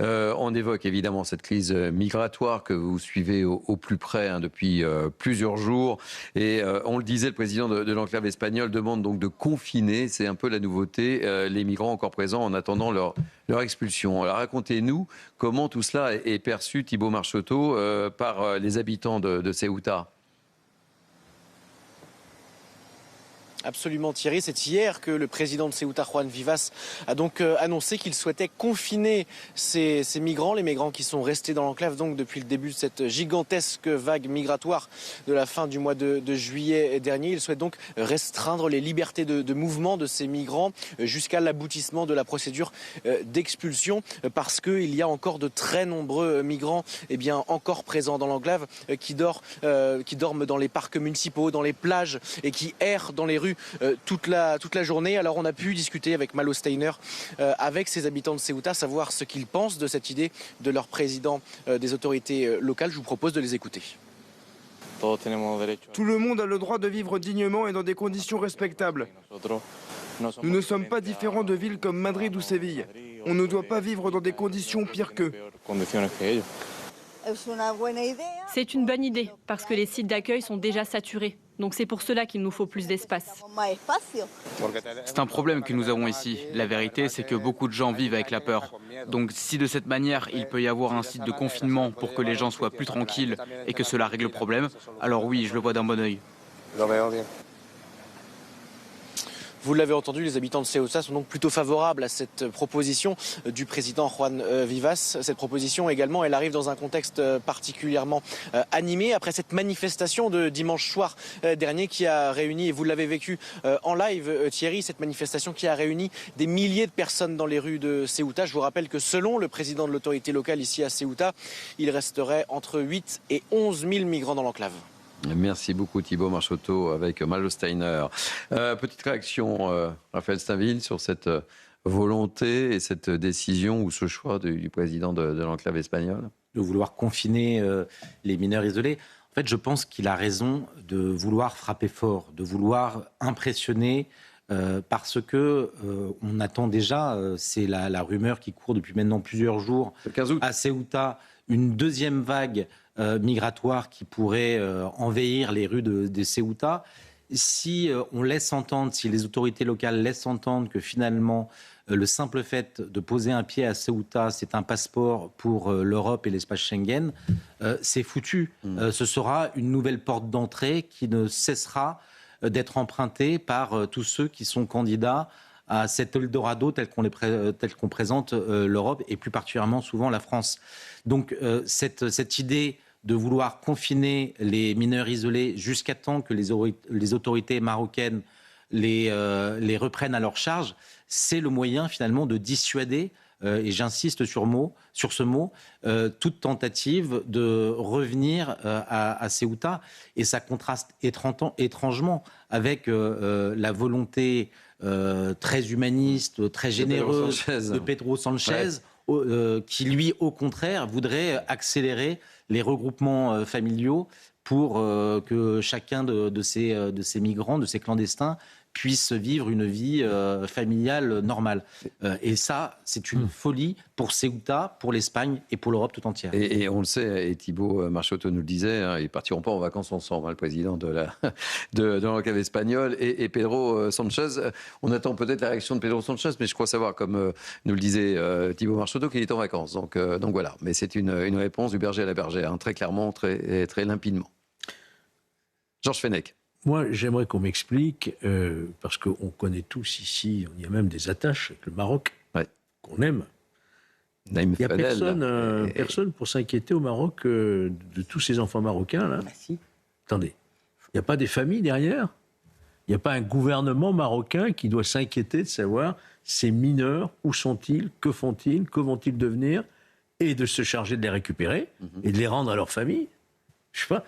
On évoque évidemment cette crise migratoire que vous suivez au plus près depuis plusieurs jours. Et on le disait, le président de l'enclave espagnole demande donc de confiner, c'est un peu la nouveauté, les migrants encore présents en attendant leur expulsion. Alors racontez-nous comment tout cela est perçu, Thibaut Marcheteau, par les habitants de Ceuta. Absolument Thierry, c'est hier que le président de Ceuta, Juan Vivas, a donc annoncé qu'il souhaitait confiner ces migrants, les migrants qui sont restés dans l'enclave donc depuis le début de cette gigantesque vague migratoire de la fin du mois de juillet dernier. Il souhaite donc restreindre les libertés de mouvement de ces migrants jusqu'à l'aboutissement de la procédure d'expulsion parce qu'il y a encore de très nombreux migrants encore présents dans l'enclave qui dorment dans les parcs municipaux, dans les plages et qui errent dans les rues toute la journée. Alors on a pu discuter avec Malo Steiner, avec ces habitants de Ceuta, savoir ce qu'ils pensent de cette idée de leur président des autorités locales. Je vous propose de les écouter. Tout le monde a le droit de vivre dignement et dans des conditions respectables. Nous ne sommes pas différents de villes comme Madrid ou Séville. On ne doit pas vivre dans des conditions pires qu'eux. C'est une bonne idée, parce que les sites d'accueil sont déjà saturés. Donc c'est pour cela qu'il nous faut plus d'espace. C'est un problème que nous avons ici. La vérité, c'est que beaucoup de gens vivent avec la peur. Donc si de cette manière, il peut y avoir un site de confinement pour que les gens soient plus tranquilles et que cela règle le problème, alors oui, je le vois d'un bon œil. Vous l'avez entendu, les habitants de Ceuta sont donc plutôt favorables à cette proposition du président Juan Vivas. Cette proposition également, elle arrive dans un contexte particulièrement animé après cette manifestation de dimanche soir dernier qui a réuni, et vous l'avez vécu en live Thierry, cette manifestation qui a réuni des milliers de personnes dans les rues de Ceuta. Je vous rappelle que selon le président de l'autorité locale ici à Ceuta, il resterait entre 8 et 11 000 migrants dans l'enclave. Merci beaucoup Thibaut Marcheteau avec Malo Steiner. Petite réaction, Raphaël Stainville, sur cette volonté et cette décision ou ce choix du président de l'enclave espagnole de vouloir confiner les mineurs isolés. En fait, je pense qu'il a raison de vouloir frapper fort, de vouloir impressionner parce que on attend déjà, c'est la rumeur qui court depuis maintenant plusieurs jours à Ceuta, une deuxième vague migratoire qui pourrait envahir les rues de Ceuta. Si on laisse entendre, si les autorités locales laissent entendre que finalement le simple fait de poser un pied à Ceuta, c'est un passeport pour l'Europe et l'espace Schengen, c'est foutu. Ce sera une nouvelle porte d'entrée qui ne cessera d'être empruntée par tous ceux qui sont candidats à cet Eldorado tel qu'on présente l'Europe et plus particulièrement souvent la France. Donc cette idée de vouloir confiner les mineurs isolés jusqu'à temps que les autorités marocaines les reprennent à leur charge, c'est le moyen finalement de dissuader, et j'insiste sur ce mot, toute tentative de revenir à Ceuta. Et ça contraste étrangement avec la volonté très humaniste, très généreuse de Pedro Sanchez, qui lui, au contraire, voudrait accélérer les regroupements familiaux pour que chacun de ces migrants, de ces clandestins, puisse vivre une vie familiale normale. Et ça, c'est une folie pour Ceuta, pour l'Espagne et pour l'Europe tout entière. Et on le sait, et Thibaut Marcheteau nous le disait, ils ne partiront pas en vacances ensemble, le président de l'enclave espagnole et Pedro Sanchez. On attend peut-être la réaction de Pedro Sanchez, mais je crois savoir, comme nous le disait Thibaut Marcheteau, qu'il est en vacances. Donc voilà, mais c'est une réponse du berger à la bergère, très clairement, très limpidement. Georges Fenech. Moi, j'aimerais qu'on m'explique, parce qu'on connaît tous ici, il y a même des attaches avec le Maroc, qu'on aime. Il n'y a personne pour s'inquiéter au Maroc de tous ces enfants marocains, là. Attendez, il n'y a pas des familles derrière ? Il n'y a pas un gouvernement marocain qui doit s'inquiéter de savoir ces mineurs, où sont-ils, que font-ils, que vont-ils devenir, et de se charger de les récupérer et de les rendre à leur famille ? Je sais pas.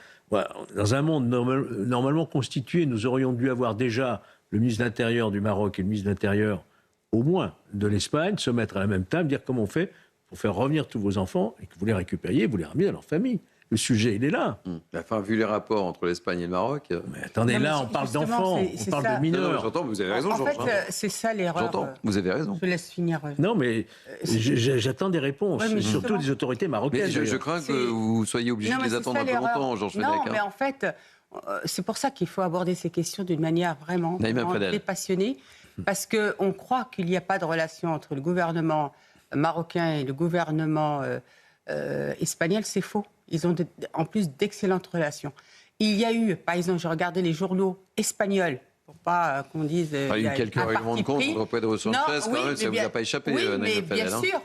Dans un monde normalement constitué, nous aurions dû avoir déjà le ministre de l'Intérieur du Maroc et le ministre de l'Intérieur, au moins de l'Espagne, se mettre à la même table, dire comment on fait pour faire revenir tous vos enfants et que vous les récupériez, vous les ramenez à leur famille. Le sujet, il est là. Enfin, vu les rapports entre l'Espagne et le Maroc... Mais attendez, là, on parle d'enfants, on parle de mineurs. Non, j'entends, vous avez raison, En Georges. fait, c'est ça l'erreur. J'entends, vous avez raison. Je laisse finir. Non, mais j'attends des réponses, Ouais, mais surtout des autorités marocaines. Mais je crains que vous soyez obligé de les attendre un peu longtemps, Georges Fenech. Non, mais en fait, c'est pour ça qu'il faut aborder ces questions d'une manière vraiment passionnée, parce qu'on croit qu'il n'y a pas de relation entre le gouvernement marocain et le gouvernement espagnol. C'est faux. Ils ont en plus d'excellentes relations. Il y a eu, par exemple, j'ai regardé les journaux espagniels, pour pas qu'on dise... Il y a eu quelques règlements de compte contre Pedro Sanchez, quand même, ça ne vous a pas échappé, Oui, mais Naïma bien Fadel, sûr,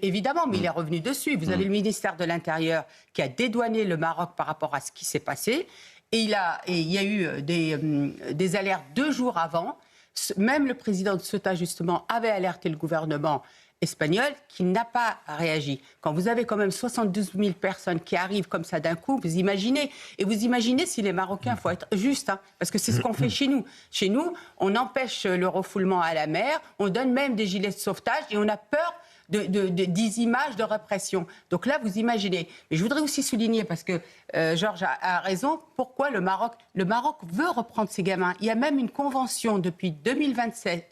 évidemment, mais il est revenu dessus. Vous avez le ministère de l'Intérieur qui a dédouané le Maroc par rapport à ce qui s'est passé, et il y a eu des alertes 2 jours avant. Même le président de Ceuta, justement, avait alerté le gouvernement espagnol qui n'a pas réagi. Quand vous avez quand même 72 000 personnes qui arrivent comme ça d'un coup, vous imaginez. Et vous imaginez si les Marocains, il faut être juste, hein, parce que c'est ce qu'on fait chez nous. Chez nous, on empêche le refoulement à la mer, on donne même des gilets de sauvetage et on a peur des images de répression. Donc là, vous imaginez. Mais je voudrais aussi souligner, parce que Georges a raison, pourquoi le Maroc veut reprendre ses gamins. Il y a même une convention depuis 2007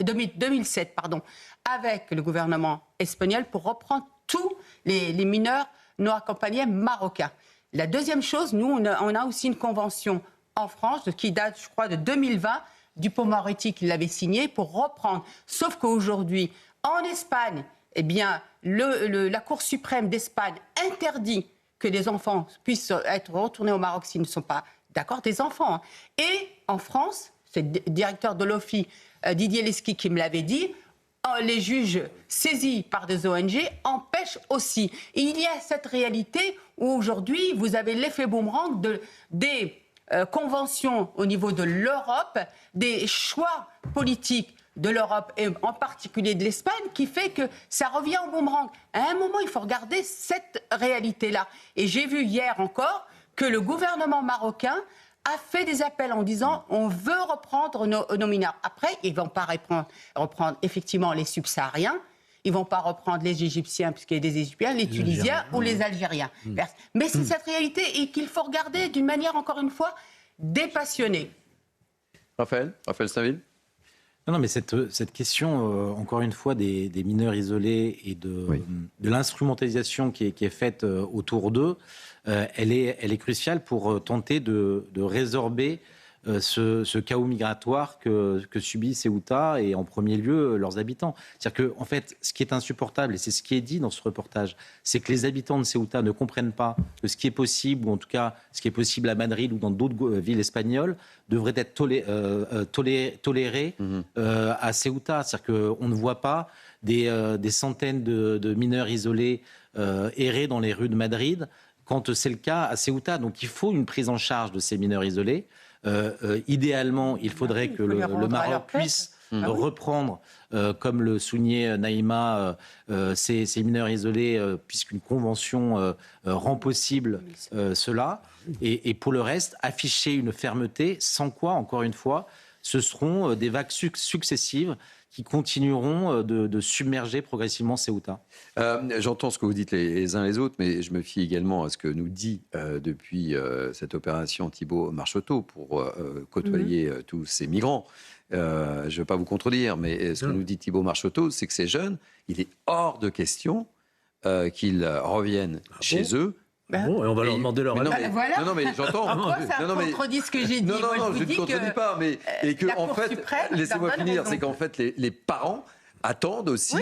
avec le gouvernement espagnol pour reprendre tous les mineurs non accompagnés marocains. La deuxième chose, nous, on a aussi une convention en France qui date, je crois, de 2020, Dupond-Moretti qui l'avait signée pour reprendre. Sauf qu'aujourd'hui, en Espagne, eh bien, la Cour suprême d'Espagne interdit que les enfants puissent être retournés au Maroc s'ils ne sont pas d'accord, des enfants. Hein. Et en France, c'est le directeur de l'OFI, Didier Lesky, qui me l'avait dit, les juges saisis par des ONG empêchent aussi. Et il y a cette réalité où aujourd'hui, vous avez l'effet boomerang des conventions au niveau de l'Europe, des choix politiques de l'Europe et en particulier de l'Espagne, qui fait que ça revient au boomerang. À un moment, il faut regarder cette réalité-là. Et j'ai vu hier encore que le gouvernement marocain a fait des appels en disant on veut reprendre nos mineurs. Après, ils ne vont pas reprendre effectivement les subsahariens, ils ne vont pas reprendre les Égyptiens, puisqu'il y a des Égyptiens, les Tunisiens ou les Algériens. Mais c'est cette réalité et qu'il faut regarder d'une manière, encore une fois, dépassionnée. Raphaël Stainville. Non, mais cette question, encore une fois, des mineurs isolés et de l'instrumentalisation qui est faite autour d'eux, elle est cruciale pour tenter de résorber ce chaos migratoire que subit Ceuta et en premier lieu leurs habitants. C'est-à-dire qu'en fait, ce qui est insupportable, et c'est ce qui est dit dans ce reportage, c'est que les habitants de Ceuta ne comprennent pas que ce qui est possible, ou en tout cas ce qui est possible à Madrid ou dans d'autres villes espagnoles, devrait être toléré à Ceuta. C'est-à-dire qu'on ne voit pas des centaines de mineurs isolés errer dans les rues de Madrid quand c'est le cas à Ceuta. Donc il faut une prise en charge de ces mineurs isolés. Idéalement, il faudrait que le Maroc puisse reprendre, comme le soulignait Naïma, ces mineurs isolés, puisqu'une convention rend possible cela. Et pour le reste, afficher une fermeté, sans quoi, encore une fois, ce seront des vagues successives qui continueront de submerger progressivement Ceuta. J'entends ce que vous dites les uns les autres, mais je me fie également à ce que nous dit depuis cette opération Thibault Marcheteau pour côtoyer tous ces migrants. Je ne vais pas vous contredire, mais ce que nous dit Thibault Marcheteau, c'est que ces jeunes, il est hors de question qu'ils reviennent chez eux. Bon, et on va leur demander leur avis. Voilà. Non, mais j'entends. Pourquoi ça contredit ce que j'ai dit? Non, je ne contredis pas, mais et que en fait, laissez-moi finir, c'est qu'en fait les parents attendent aussi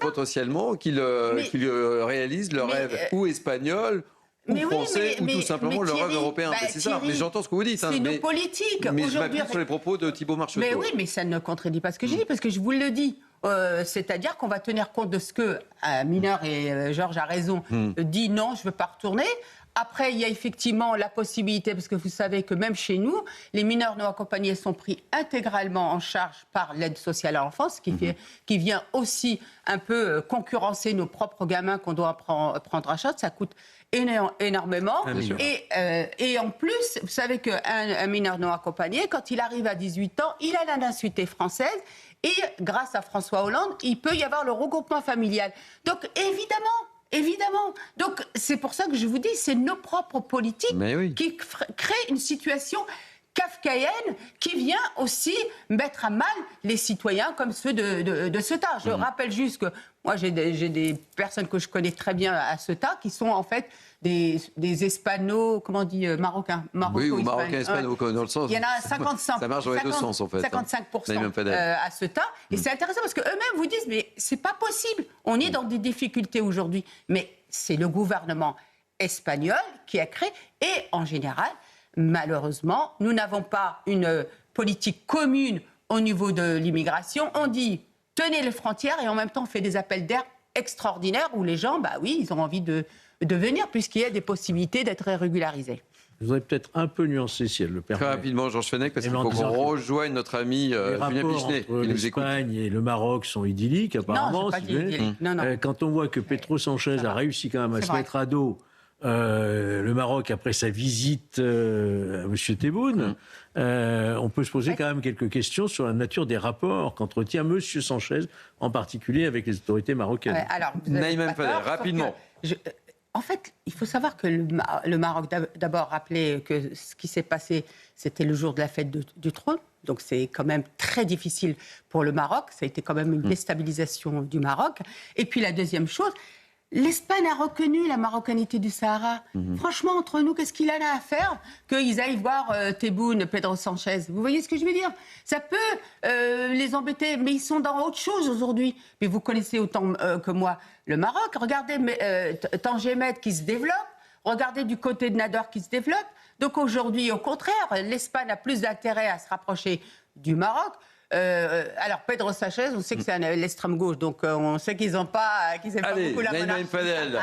potentiellement qu'ils réalisent leur rêve ou espagnol ou français ou tout simplement leur rêve européen. C'est ça. Mais j'entends ce que vous dites. C'est nos politiques. Mais je m'appuie sur les propos de Thibault Marcheteau. Mais oui, mais ça ne contredit pas ce que j'ai dit, parce que je vous le dis. C'est-à-dire qu'on va tenir compte de ce que un mineur, et Georges a raison, dit non, je ne veux pas retourner. Après, il y a effectivement la possibilité, parce que vous savez que même chez nous, les mineurs non accompagnés sont pris intégralement en charge par l'aide sociale à l'enfance, qui vient aussi un peu concurrencer nos propres gamins qu'on doit prendre en charge. Ça coûte énormément. Et en plus, vous savez qu'un mineur non accompagné, quand il arrive à 18 ans, il a la nationalité française. Et grâce à François Hollande, il peut y avoir le regroupement familial. Donc Évidemment. Donc, c'est pour ça que je vous dis, c'est nos propres politiques qui créent une situation kafkaïenne qui vient aussi mettre à mal les citoyens comme ceux de Ceuta. Je rappelle juste que moi, j'ai des personnes que je connais très bien à Ceuta qui sont en fait des Hispano, comment on dit, marocains. Oui, ou marocains hispano, dans le sens. Il y en a 55%. Ça marche dans les deux sens, en fait. 55% à Ceuta. Et c'est intéressant parce qu'eux-mêmes vous disent, mais c'est pas possible. On est dans des difficultés aujourd'hui. Mais c'est le gouvernement espagnol qui a créé. Et en général, malheureusement, nous n'avons pas une politique commune au niveau de l'immigration. On dit, tenez les frontières et en même temps, on fait des appels d'air extraordinaires où les gens, bah oui, ils ont envie de venir puisqu'il y a des possibilités d'être régularisés. Je voudrais peut-être un peu nuancer, si elle le permet. Très rapidement, Georges Fenech, parce qu'il faut qu'on rejoigne notre ami Julien Pichenet. L'Espagne et le Maroc sont idylliques, apparemment. Non, c'est pas idyllique. Non. Quand on voit que Pedro Sanchez a réussi quand même à se mettre à dos le Maroc après sa visite à M. Tebboune, on peut se poser quand même quelques questions sur la nature des rapports qu'entretient M. Sanchez, en particulier avec les autorités marocaines. Alors, Naïm M. Fadel, rapidement. En fait, il faut savoir que le Maroc, d'abord, rappelez que ce qui s'est passé, c'était le jour de la fête du trône. Donc, c'est quand même très difficile pour le Maroc. Ça a été quand même une déstabilisation du Maroc. Et puis, la deuxième chose, l'Espagne a reconnu la marocanité du Sahara. Franchement, entre nous, qu'est-ce qu'il en a à faire qu'ils aillent voir Tebboune, Pedro Sanchez? Vous voyez ce que je veux dire? Ça peut les embêter, mais ils sont dans autre chose aujourd'hui. Mais vous connaissez autant que moi le Maroc. Regardez Tanger Med qui se développe. Regardez du côté de Nador qui se développe. Donc aujourd'hui, au contraire, l'Espagne a plus d'intérêt à se rapprocher du Maroc. Alors, Pedro Sanchez, on sait que c'est l'extrême gauche, donc on sait qu'ils n'aiment pas beaucoup la monarchie. Naïm Fadel.